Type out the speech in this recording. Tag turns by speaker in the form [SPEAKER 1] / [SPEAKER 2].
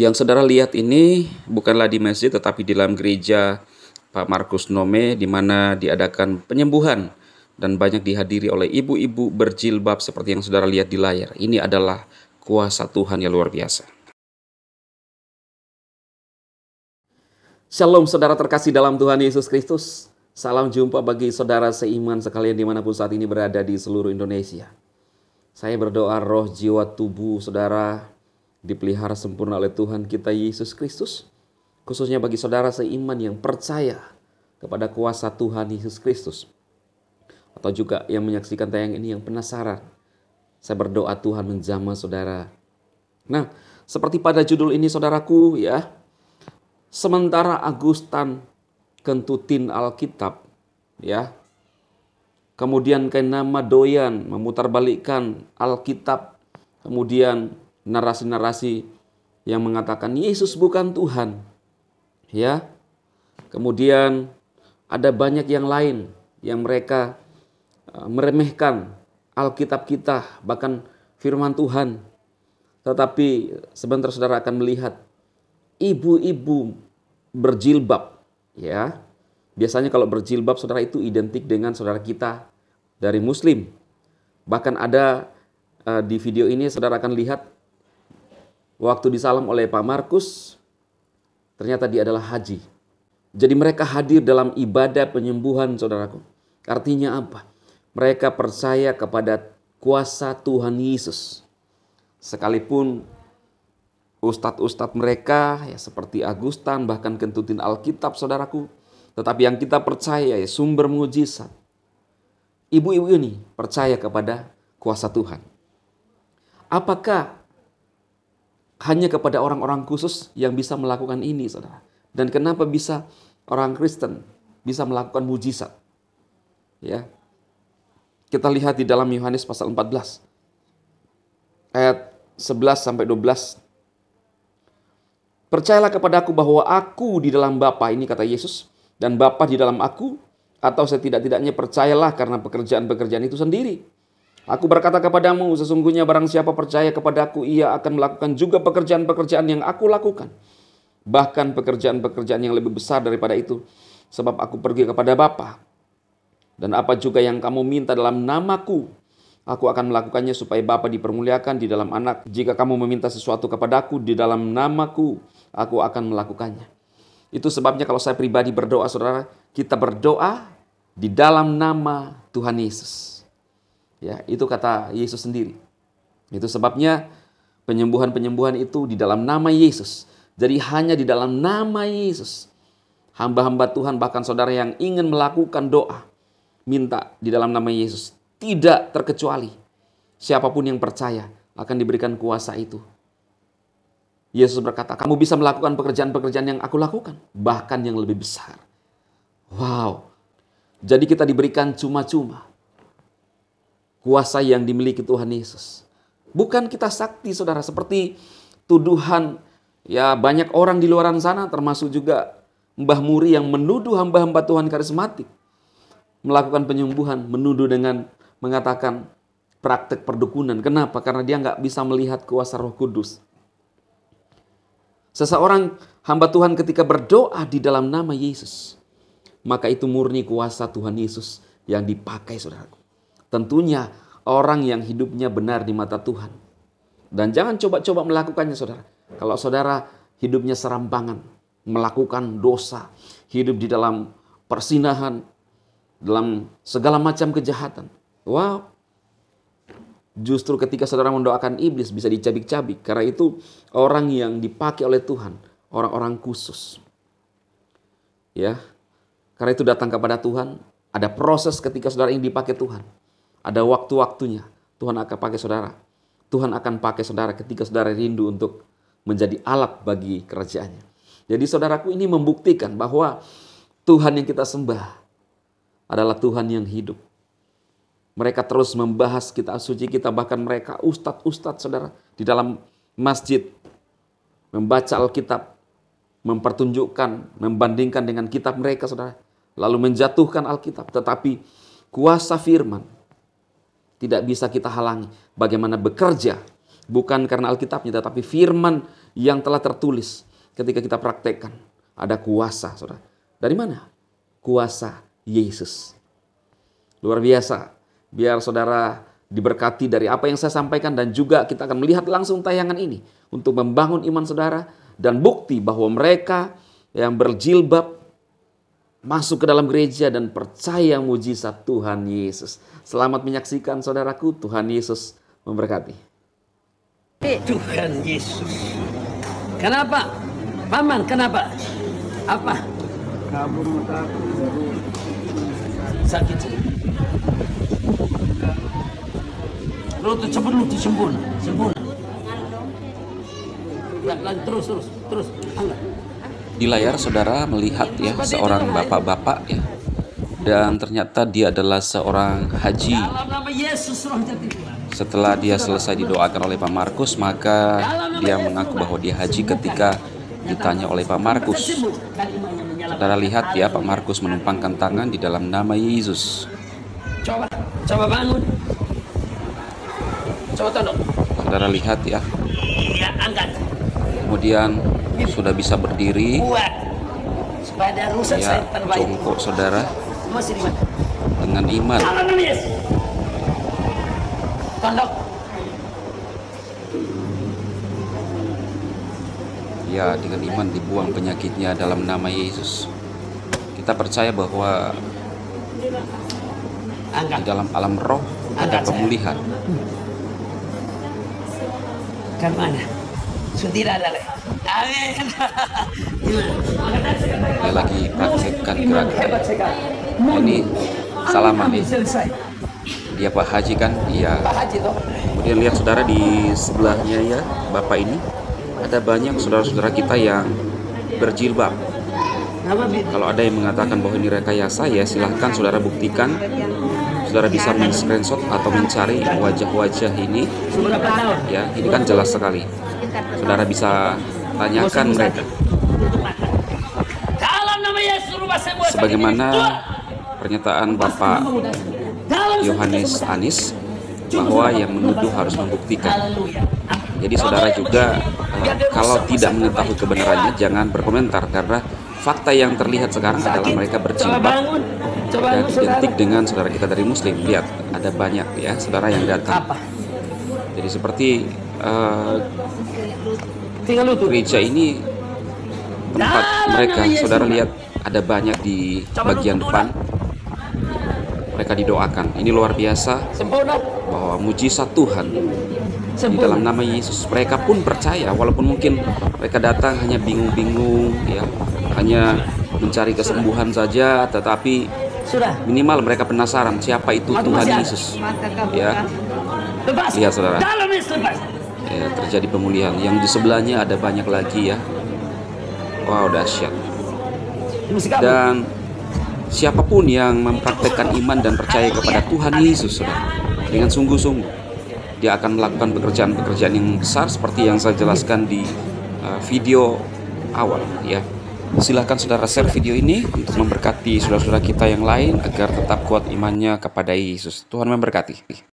[SPEAKER 1] Yang saudara lihat ini bukanlah di masjid tetapi di dalam gereja Pak Markus Nome, di mana diadakan penyembuhan dan banyak dihadiri oleh ibu-ibu berjilbab seperti yang saudara lihat di layar. Ini adalah kuasa Tuhan yang luar biasa. Shalom saudara terkasih dalam Tuhan Yesus Kristus. Salam jumpa bagi saudara seiman sekalian dimanapun saat ini berada di seluruh Indonesia. Saya berdoa roh, jiwa, tubuh saudara dipelihara sempurna oleh Tuhan kita Yesus Kristus. Khususnya bagi saudara seiman yang percaya kepada kuasa Tuhan Yesus Kristus. Atau juga yang menyaksikan tayang ini yang penasaran. Saya berdoa Tuhan menjamah saudara. Nah, seperti pada judul ini saudaraku ya. Sementara Agustan kentutin Alkitab ya. Kemudian Kenama doyan memutarbalikkan Alkitab. Kemudian narasi-narasi yang mengatakan Yesus bukan Tuhan. Ya. Kemudian ada banyak yang lain yang mereka meremehkan Alkitab kita, bahkan firman Tuhan. Tetapi sebentar saudara akan melihat ibu-ibu berjilbab, ya. Biasanya kalau berjilbab saudara itu identik dengan saudara kita dari Muslim. Bahkan ada di video ini saudara akan lihat waktu disalam oleh Pak Markus, ternyata dia adalah haji. Jadi mereka hadir dalam ibadah penyembuhan saudaraku. Artinya apa? Mereka percaya kepada kuasa Tuhan Yesus. Sekalipun ustadz-ustadz mereka ya seperti Agustan bahkan kentutin Alkitab saudaraku. Tetapi yang kita percaya ya sumber mujizat. Ibu-ibu ini percaya kepada kuasa Tuhan. Apakah hanya kepada orang-orang khusus yang bisa melakukan ini saudara? Dan kenapa bisa orang Kristen bisa melakukan mujizat? Ya. Kita lihat di dalam Yohanes pasal 14 ayat 11 sampai 12. Percayalah kepadaku bahwa aku di dalam Bapa, ini kata Yesus, dan Bapa di dalam aku, atau setidak-tidaknya percayalah karena pekerjaan-pekerjaan itu sendiri. Aku berkata kepadamu, sesungguhnya barang siapa percaya kepadaku, ia akan melakukan juga pekerjaan-pekerjaan yang aku lakukan. Bahkan pekerjaan-pekerjaan yang lebih besar daripada itu, sebab aku pergi kepada Bapa. Dan apa juga yang kamu minta dalam namaku, aku akan melakukannya supaya Bapa dipermuliakan di dalam Anak. Jika kamu meminta sesuatu kepadaku di dalam namaku, aku akan melakukannya. Itu sebabnya kalau saya pribadi berdoa, saudara, kita berdoa di dalam nama Tuhan Yesus. Ya, itu kata Yesus sendiri. Itu sebabnya penyembuhan-penyembuhan itu di dalam nama Yesus. Jadi hanya di dalam nama Yesus. Hamba-hamba Tuhan bahkan saudara yang ingin melakukan doa, minta di dalam nama Yesus. Tidak terkecuali. Siapapun yang percaya akan diberikan kuasa itu. Yesus berkata, kamu bisa melakukan pekerjaan-pekerjaan yang aku lakukan. Bahkan yang lebih besar. Wow. Jadi kita diberikan cuma-cuma kuasa yang dimiliki Tuhan Yesus. Bukan kita sakti saudara. Seperti tuduhan ya banyak orang di luar sana. Termasuk juga Mbah Muri yang menuduh hamba-hamba Tuhan karismatik. Melakukan penyembuhan. Menuduh dengan mengatakan praktek perdukunan. Kenapa? Karena dia nggak bisa melihat kuasa Roh Kudus. Seseorang hamba Tuhan ketika berdoa di dalam nama Yesus, maka itu murni kuasa Tuhan Yesus yang dipakai saudaraku. Tentunya orang yang hidupnya benar di mata Tuhan. Dan jangan coba-coba melakukannya saudara. Kalau saudara hidupnya serampangan, melakukan dosa, hidup di dalam persinahan, dalam segala macam kejahatan. Wow. Justru ketika saudara mendoakan iblis bisa dicabik-cabik. Karena itu orang yang dipakai oleh Tuhan, orang-orang khusus. Ya. Karena itu datang kepada Tuhan, ada proses ketika saudara ini dipakai Tuhan. Ada waktu-waktunya Tuhan akan pakai saudara. Tuhan akan pakai saudara ketika saudara rindu untuk menjadi alat bagi kerajaannya. Jadi saudaraku ini membuktikan bahwa Tuhan yang kita sembah adalah Tuhan yang hidup. Mereka terus membahas kitab suci kita, bahkan mereka ustadz-ustadz saudara di dalam masjid membaca Alkitab, mempertunjukkan, membandingkan dengan kitab mereka saudara, lalu menjatuhkan Alkitab. Tetapi kuasa firman tidak bisa kita halangi bagaimana bekerja Bukan karena Alkitabnya, tetapi firman yang telah tertulis ketika kita praktekkan. Ada kuasa, saudara. Dari mana? Kuasa Yesus. Luar biasa. Biar saudara diberkati dari apa yang saya sampaikan, dan juga kita akan melihat langsung tayangan ini untuk membangun iman saudara dan bukti bahwa mereka yang berjilbab masuk ke dalam gereja dan percaya mujizat Tuhan Yesus. Selamat menyaksikan saudaraku. Tuhan Yesus memberkati.
[SPEAKER 2] Tuhan Yesus. Kenapa? Paman, kenapa? Apa? Sakit. Lutut cepat, lutut sempurna. Ya, terus. Angkat.
[SPEAKER 1] Di layar saudara melihat ya seorang bapak-bapak ya. Dan ternyata dia adalah seorang haji. Setelah dia selesai didoakan oleh Pak Markus, maka dia mengaku bahwa dia haji ketika ditanya oleh Pak Markus. Saudara lihat ya, Pak Markus menumpangkan tangan di dalam nama Yesus.
[SPEAKER 2] Coba bangun. Coba tolong.
[SPEAKER 1] Saudara lihat ya.
[SPEAKER 2] Ya, angkat.
[SPEAKER 1] Kemudian sudah bisa berdiri.
[SPEAKER 2] Buat. Supaya ada rusak
[SPEAKER 1] Ya,
[SPEAKER 2] saya terbaik.
[SPEAKER 1] jongkok saudara
[SPEAKER 2] Masih di mana?
[SPEAKER 1] dengan iman.
[SPEAKER 2] Dalam nama Yesus. Tondok.
[SPEAKER 1] Ya, dengan iman dibuang penyakitnya dalam nama Yesus. Kita percaya bahwa di
[SPEAKER 2] Angkat.
[SPEAKER 1] dalam alam roh ada
[SPEAKER 2] Angkat,
[SPEAKER 1] pemulihan.
[SPEAKER 2] Ke mana? Sudah tidak ada lagi. Amin.
[SPEAKER 1] Dia lagi praktekkan gerakan.
[SPEAKER 2] Hebat sekali.
[SPEAKER 1] Ini salaman nih.
[SPEAKER 2] Selesai.
[SPEAKER 1] Dia Pak Haji kan? Iya.
[SPEAKER 2] Pak Haji toh.
[SPEAKER 1] Kemudian lihat saudara di sebelahnya ya, Bapak ini. Ada banyak saudara-saudara kita yang berjilbab.
[SPEAKER 2] Nama
[SPEAKER 1] Kalau ada yang mengatakan bahwa ini rekayasa, ya silahkan saudara buktikan. Saudara bisa men-screenshot atau mencari wajah-wajah ini.
[SPEAKER 2] berapa tahun?
[SPEAKER 1] Ya, ini kan jelas sekali. Saudara bisa tanyakan mereka.
[SPEAKER 2] Dalam nama Yesus rubah semua.
[SPEAKER 1] Sebagaimana pernyataan Bapak Yohanes Anis bahwa yang menuduh harus membuktikan.
[SPEAKER 2] Haleluya.
[SPEAKER 1] Jadi saudara juga kalau tidak mengetahui kebenarannya jangan berkomentar, karena fakta yang terlihat sekarang adalah mereka
[SPEAKER 2] Coba
[SPEAKER 1] berjilbab
[SPEAKER 2] bangun. Coba
[SPEAKER 1] dan
[SPEAKER 2] bangun saudara.
[SPEAKER 1] identik dengan saudara kita dari Muslim. Lihat, ada banyak ya saudara yang datang.
[SPEAKER 2] Apa?
[SPEAKER 1] Jadi seperti
[SPEAKER 2] Tinggal lutut.
[SPEAKER 1] gereja ini tempat mereka, saudara lihat ada banyak di bagian depan. Mereka didoakan. Ini luar biasa
[SPEAKER 2] Sempurna.
[SPEAKER 1] bahwa mujizat Tuhan di dalam nama Yesus. Mereka pun percaya, walaupun mungkin mereka datang hanya bingung-bingung ya, hanya mencari kesembuhan saja, tetapi
[SPEAKER 2] Sudah.
[SPEAKER 1] minimal mereka penasaran siapa itu Tuhan Yesus. Ya,
[SPEAKER 2] Lepas.
[SPEAKER 1] lihat saudara.
[SPEAKER 2] Dalam Yesus lepas.
[SPEAKER 1] Ya, terjadi pemulihan. Yang di sebelahnya ada banyak lagi ya. Wow, dahsyat.
[SPEAKER 2] Musik apa?
[SPEAKER 1] Dan siapapun yang mempraktekkan iman dan percaya kepada Tuhan Yesus, saudara, dengan sungguh-sungguh, dia akan melakukan pekerjaan-pekerjaan yang besar seperti yang saya jelaskan di video awal ya. Silahkan saudara share video ini untuk memberkati saudara-saudara kita yang lain agar tetap kuat imannya kepada Yesus. Tuhan memberkati.